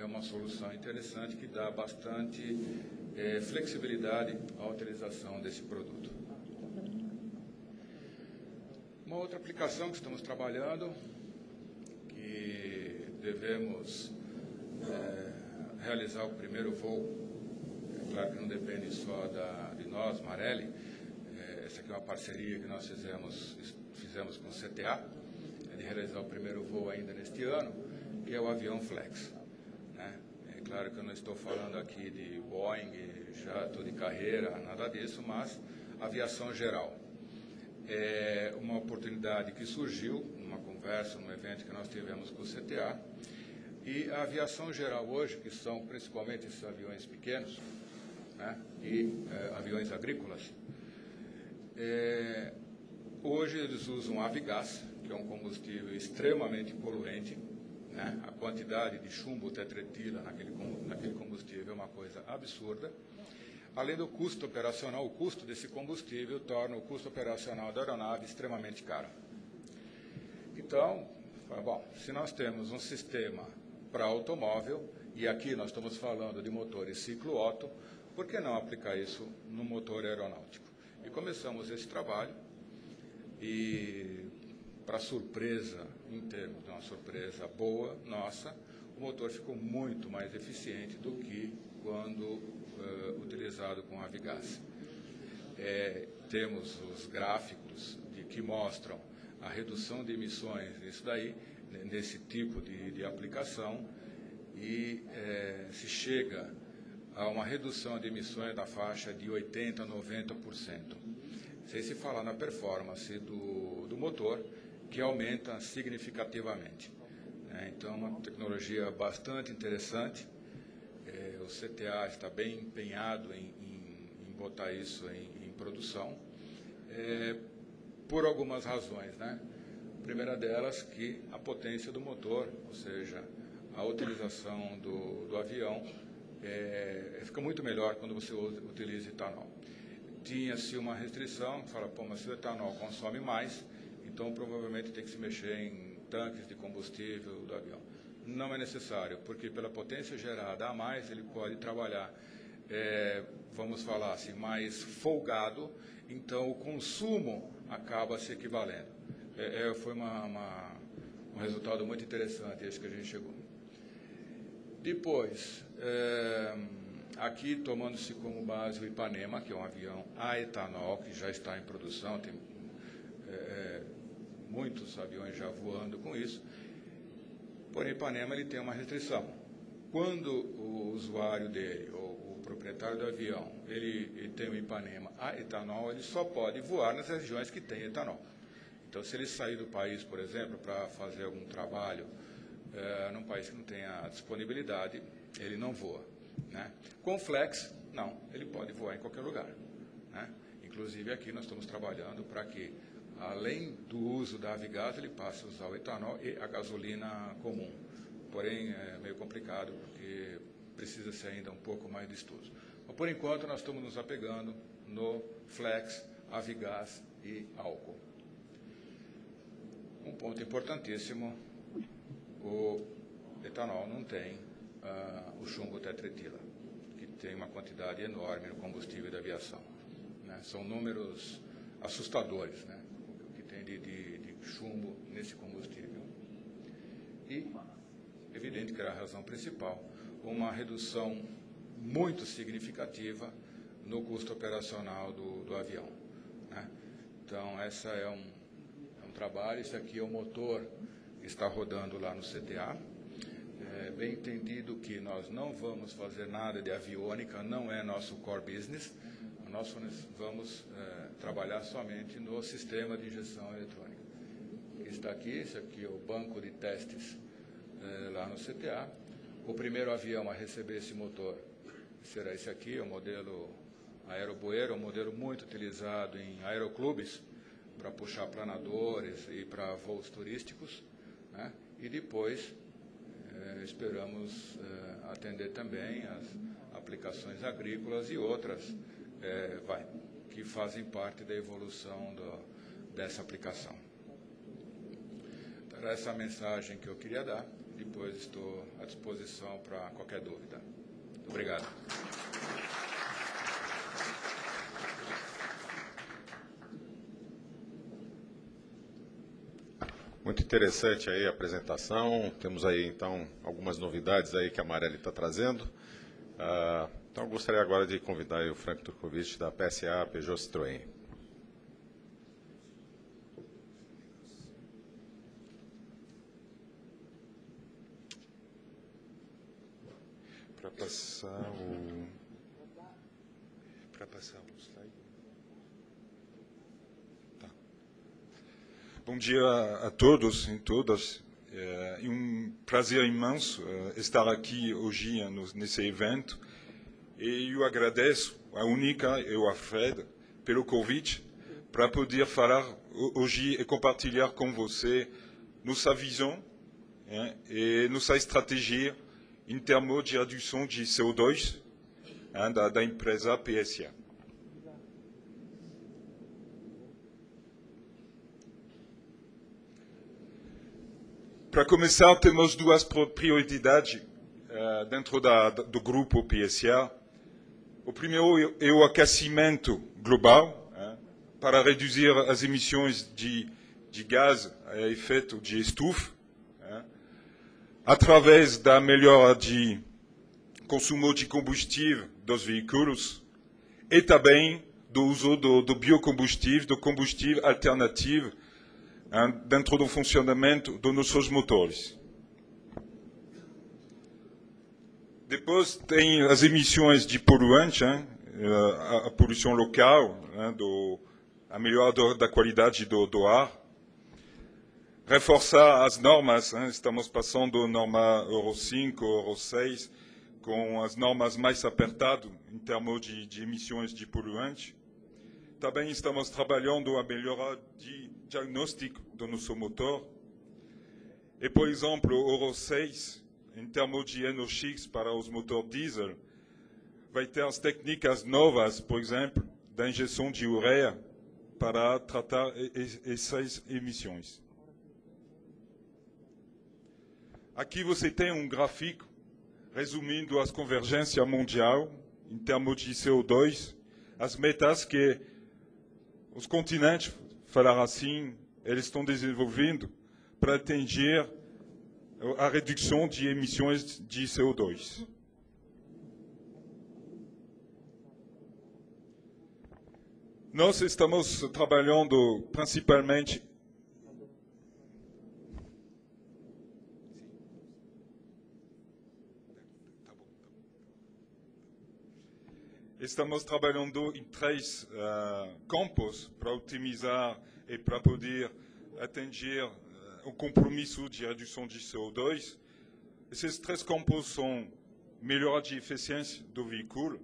é uma solução interessante que dá bastante flexibilidade à utilização desse produto. Uma outra aplicação que estamos trabalhando, que devemos realizar o primeiro voo, é claro que não depende só de nós, Marelli, essa aqui é uma parceria que nós fizemos com o CTA, de realizar o primeiro voo ainda neste ano, que é o avião Flex. Né? É claro que eu não estou falando aqui de Boeing, jato de carreira, nada disso, mas aviação geral. É uma oportunidade que surgiu numa conversa, num evento que nós tivemos com o CTA, e a aviação geral hoje, que são principalmente esses aviões pequenos, né, e aviões agrícolas, hoje eles usam avigás, que é um combustível extremamente poluente, né? A quantidade de chumbo tetretila naquele combustível é uma coisa absurda. Além do custo operacional, o custo desse combustível torna o custo operacional da aeronave extremamente caro. Então, bom, se nós temos um sistema para automóvel, e aqui nós estamos falando de motores ciclo Otto, por que não aplicar isso no motor aeronáutico? E começamos esse trabalho, e para surpresa, em termos de uma surpresa boa nossa, o motor ficou muito mais eficiente do que quando utilizado com avigás. Temos os gráficos que mostram a redução de emissões nesse tipo de aplicação, e se chega a uma redução de emissões da faixa de 80% a 90%. Sem se falar na performance do motor, que aumenta significativamente. Então, é uma tecnologia bastante interessante. O CTA está bem empenhado em botar isso em produção, por algumas razões, né? A primeira delas, que a potência do motor, ou seja, a utilização do avião, fica muito melhor quando você utiliza etanol. Tinha-se uma restrição, que fala, mas se o etanol consome mais, então provavelmente tem que se mexer em tanques de combustível do avião. Não é necessário, porque pela potência gerada a mais, ele pode trabalhar, vamos falar assim, mais folgado, então o consumo acaba se equivalendo. Foi um resultado muito interessante esse que a gente chegou. Depois, aqui tomando-se como base o Ipanema, que é um avião a etanol, que já está em produção, tem muitos aviões já voando com isso. Porém, Ipanema ele tem uma restrição. Quando o usuário dele, ou o proprietário do avião, ele tem o Ipanema a etanol, ele só pode voar nas regiões que tem etanol. Então, se ele sair do país, por exemplo, para fazer algum trabalho num país que não tenha disponibilidade, ele não voa. Né? Com Flex, não, ele pode voar em qualquer lugar. Né? Inclusive, aqui nós estamos trabalhando para que, além do uso da avigás, ele passe a usar o etanol e a gasolina comum. Porém, é meio complicado, porque precisa-se ainda um pouco mais de estudos. Mas, por enquanto, nós estamos nos apegando no Flex, avigás e álcool. Um ponto importantíssimo, o etanol não tem o chumbo tetretila, que tem uma quantidade enorme no combustível da aviação. Né? São números assustadores, né? O que tem de chumbo nesse combustível. E, evidente que era a razão principal, uma redução muito significativa no custo operacional do avião. Né? Então, essa é um trabalho, esse aqui é o motor que está rodando lá no CTA. Bem entendido que nós não vamos fazer nada de aviônica, não é nosso core business, nós vamos trabalhar somente no sistema de injeção eletrônica. Está aqui, esse aqui é o banco de testes lá no CTA. O primeiro avião a receber esse motor será esse aqui, o modelo Aerobuero, um modelo muito utilizado em aeroclubes, para puxar planadores e para voos turísticos, né? E depois esperamos atender também as aplicações agrícolas e outras que fazem parte da evolução dessa aplicação. Então, essa é a mensagem que eu queria dar. depois estou à disposição para qualquer dúvida. Muito obrigado. Muito interessante aí a apresentação. Temos aí, então, algumas novidades aí que a Marelli está trazendo. Então, eu gostaria agora de convidar aí o Frank Turkovic, da PSA Peugeot Citroën. Para passar o slide. Tá. Bom dia a todos e todas. É prazer imenso estar aqui hoje nesse evento. E eu agradeço a Única e ao Alfred pelo convite para poder falar hoje e compartilhar com você nossa visão e nossa estratégia em termos de redução de CO2 da empresa PSA. Para começar, temos duas prioridades dentro do grupo PSA. O primeiro é o aquecimento global, para reduzir as emissões de gás a efeito de estufa, através da melhora de consumo de combustível dos veículos e também do uso do biocombustível, do combustível alternativo, dentro do funcionamento dos nossos motores. Depois tem as emissões de poluentes, a poluição local, a melhora da qualidade do ar. Reforçar as normas, estamos passando da norma Euro 5, Euro 6, com as normas mais apertadas em termos de emissões de poluentes. Também estamos trabalhando a melhora de diagnóstico do nosso motor. E, por exemplo, o Euro 6, em termos de NOx para os motores diesel, vai ter as técnicas novas, por exemplo, da injeção de ureia para tratar essas emissões. Aqui você tem um gráfico resumindo as convergências mundiais em termos de CO2, as metas que os continentes, falar assim, eles estão desenvolvendo para atingir a redução de emissões de CO2. Nós estamos trabalhando principalmente em três campos para otimizar e para poder atingir o compromisso de redução de CO2. Esses três campos são melhora de eficiência do veículo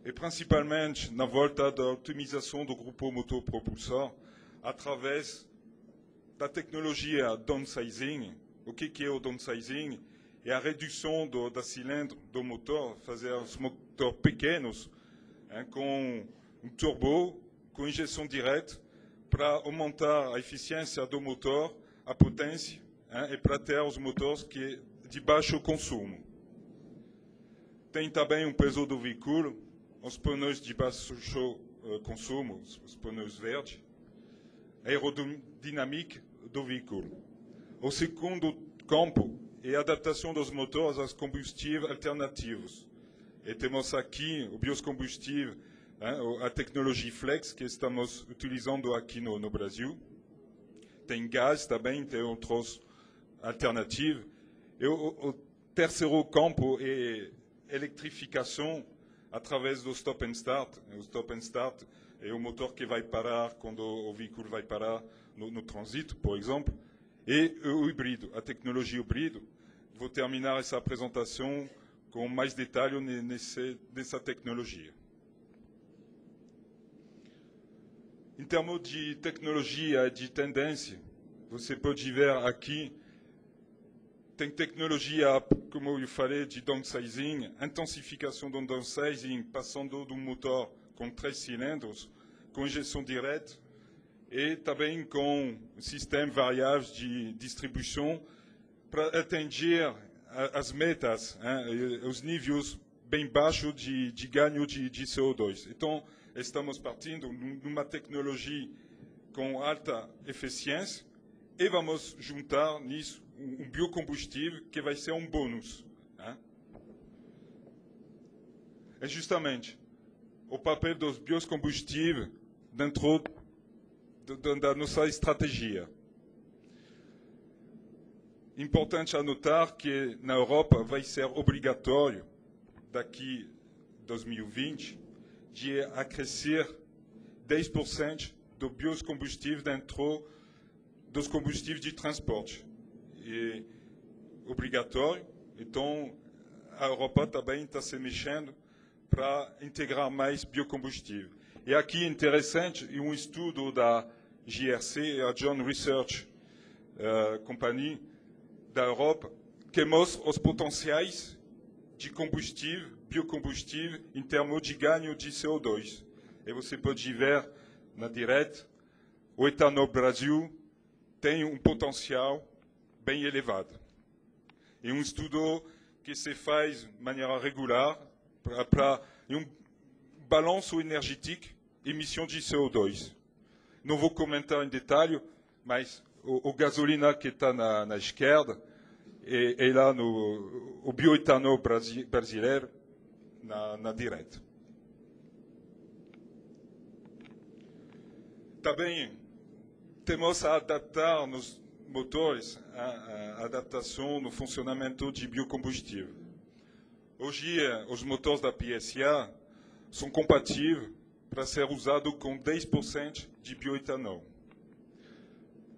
e principalmente na volta da otimização do grupo motor propulsor através da tecnologia downsizing. O que é o downsizing? É a redução da cilindro do motor, fazer os motores pequenos com um turbo, com injeção direta, para aumentar a eficiência do motor, a potência, e para ter os motores de baixo consumo. Tem também um peso do veículo, os pneus de baixo consumo, os pneus verdes, a aerodinâmica do veículo. O segundo campo é a adaptação dos motores aos combustíveis alternativos. E temos aqui o biocombustível, a tecnologia Flex, que estamos utilizando aqui no Brasil. Tem gás também, tem outras alternativas. E o terceiro campo é eletrificação através do stop and start. O stop and start é o motor que vai parar quando o veículo vai parar no trânsito, por exemplo. E o híbrido, a tecnologia híbrido. Vou terminar essa apresentação com mais detalhes nessa tecnologia. Em termos de tecnologia e de tendência, você pode ver aqui, tem tecnologia, como eu falei, de downsizing, intensificação do downsizing, passando de um motor com 3 cilindros, com injeção direta, e também com um sistema variável de distribuição para atingir as metas, os níveis bem baixos de ganho de CO2. Então, estamos partindo de uma tecnologia com alta eficiência e vamos juntar nisso um biocombustível que vai ser um bônus. É justamente o papel dos biocombustíveis dentro da nossa estratégia. Importante anotar que na Europa vai ser obrigatório, daqui a 2020, de acrescer 10% do biocombustível dentro dos combustíveis de transporte. É obrigatório, então a Europa também está se mexendo para integrar mais biocombustível. E aqui interessante, um estudo da JRC, a Joint Research Company da Europa, que mostra os potenciais de combustível, biocombustível, em termos de ganho de CO2. E você pode ver na direita, o etanol Brasil tem um potencial bem elevado. É um estudo que se faz de maneira regular para um balanço energético, emissão de CO2. Não vou comentar em detalhe, mas o gasolina que está na esquerda é lá o bioetanol brasileiro na direita. Também temos a adaptar nos motores a adaptação no funcionamento de biocombustível. Hoje, os motores da PSA são compatíveis para ser usados com 10% de bioetanol.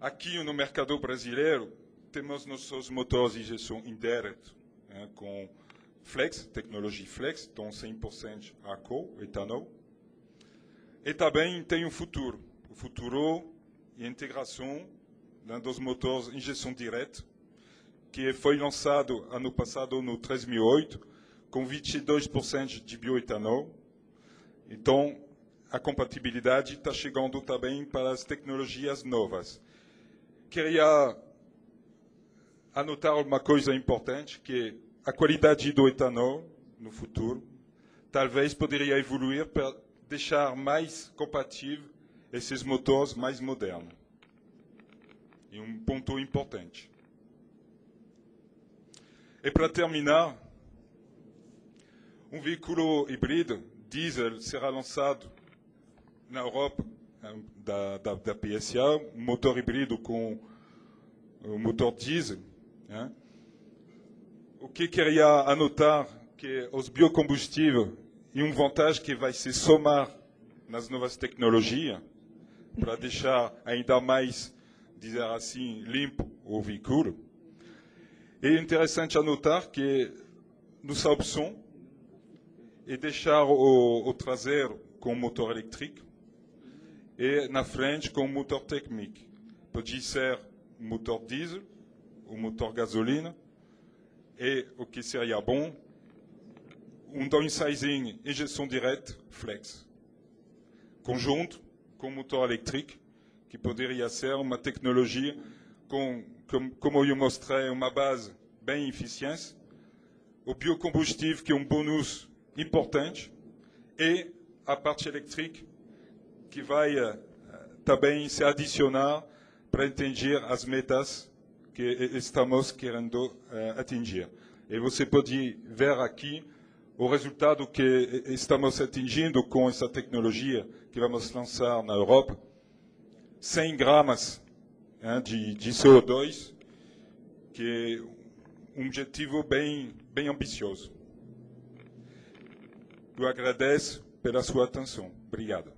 Aqui no mercado brasileiro, temos nossos motores de injeção indireta, com Flex, tecnologia Flex, então 100% álcool, etanol. E também tem um futuro. O futuro é a integração dos motores de injeção direta, que foi lançado ano passado no 3008, com 22% de bioetanol. Então, a compatibilidade está chegando também para as tecnologias novas. Queria anotar uma coisa importante, que a qualidade do etanol no futuro talvez poderia evoluir para deixar mais compatível esses motores mais modernos. É um ponto importante. E para terminar, um veículo híbrido diesel será lançado na Europa da PSA, um motor híbrido com um motor diesel. O que queria anotar que os biocombustíveis e uma vantagem que vai se somar nas novas tecnologias para deixar ainda mais, dizer assim, limpo o veículo. É interessante anotar que nossa opção é deixar o traseiro com motor elétrico e na frente com motor térmico. Pode ser motor diesel ou motor gasolina. E o que seria bom, um downsizing, injeção direta, flex. Conjunto com motor elétrico, que poderia ser uma tecnologia como eu mostrei, uma base bem eficiente, o biocombustível, que é um bônus importante, e a parte elétrica, que vai também se adicionar para atingir as metas que estamos querendo atingir. E você pode ver aqui o resultado que estamos atingindo com essa tecnologia que vamos lançar na Europa. 100 gramas de CO2, que é um objetivo bem ambicioso. Eu agradeço pela sua atenção. Obrigado.